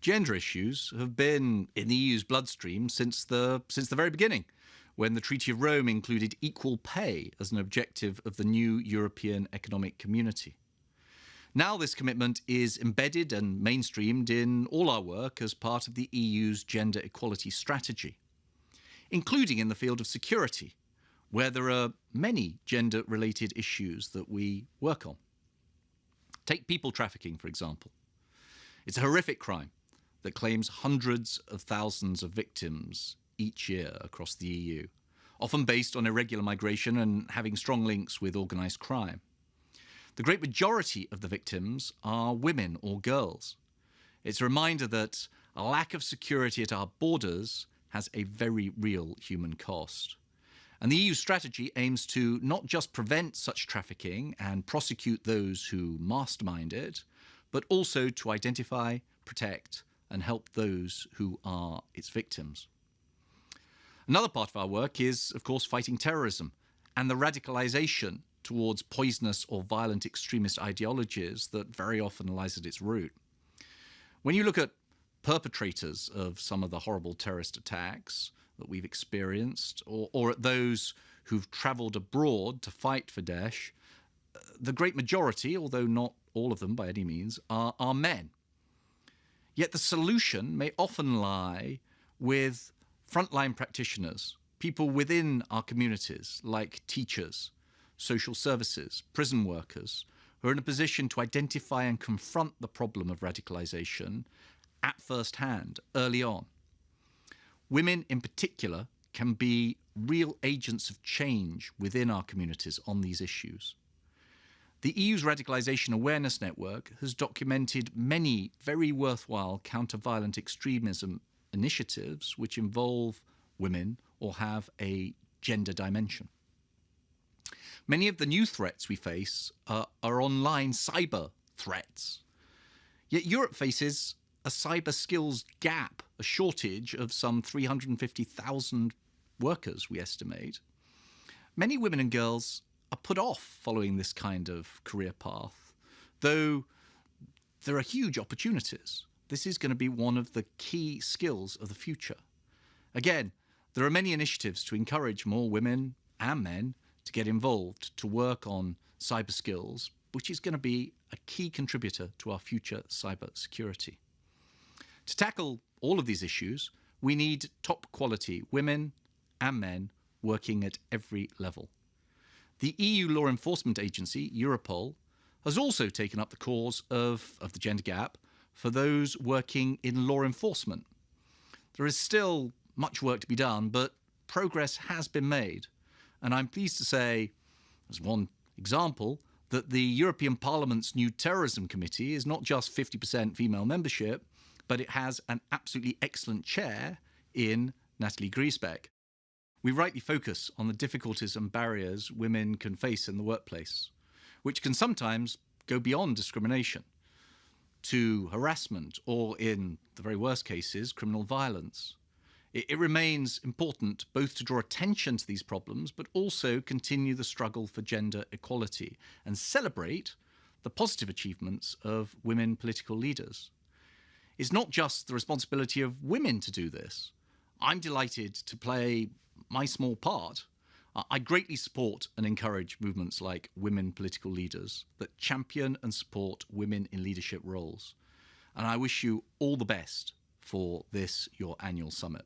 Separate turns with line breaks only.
Gender issues have been in the EU's bloodstream since the very beginning, when the Treaty of Rome included equal pay as an objective of the new European Economic Community. Now this commitment is embedded and mainstreamed in all our work as part of the EU's gender equality strategy, including in the field of security, where there are many gender-related issues that we work on. Take people trafficking, for example. It's a horrific crime that claims hundreds of thousands of victims each year across the EU, often based on irregular migration and having strong links with organised crime. The great majority of the victims are women or girls. It's a reminder that a lack of security at our borders has a very real human cost. And the EU strategy aims to not just prevent such trafficking and prosecute those who mastermind it, but also to identify, protect, and help those who are its victims. Another part of our work is, of course, fighting terrorism and the radicalisation towards poisonous or violent extremist ideologies that very often lies at its root. When you look at perpetrators of some of the horrible terrorist attacks that we've experienced, or at those who've travelled abroad to fight for Daesh, the great majority, although not all of them by any means, are men. Yet the solution may often lie with frontline practitioners, people within our communities like teachers, social services, prison workers, who are in a position to identify and confront the problem of radicalisation at first hand, early on. Women in particular can be real agents of change within our communities on these issues. The EU's Radicalisation Awareness Network has documented many very worthwhile counter-violent extremism initiatives which involve women or have a gender dimension. Many of the new threats we face are online cyber threats. Yet Europe faces a cyber skills gap, a shortage of some 350,000 workers, we estimate. Many women and girls are put off following this kind of career path, though there are huge opportunities. This is going to be one of the key skills of the future. Again, there are many initiatives to encourage more women and men to get involved, to work on cyber skills, which is going to be a key contributor to our future cyber security. To tackle all of these issues, we need top quality women and men working at every level. The EU Law Enforcement Agency, Europol, has also taken up the cause of the gender gap for those working in law enforcement. There is still much work to be done, but progress has been made. And I'm pleased to say, as one example, that the European Parliament's new Terrorism Committee is not just 50% female membership, but it has an absolutely excellent chair in Natalie Griesbeck. We rightly focus on the difficulties and barriers women can face in the workplace, which can sometimes go beyond discrimination to harassment or, in the very worst cases, criminal violence. It remains important both to draw attention to these problems, but also continue the struggle for gender equality and celebrate the positive achievements of women political leaders. It's not just the responsibility of women to do this. I'm delighted to play my small part. I greatly support and encourage movements like Women Political Leaders that champion and support women in leadership roles. And I wish you all the best for this, your annual summit.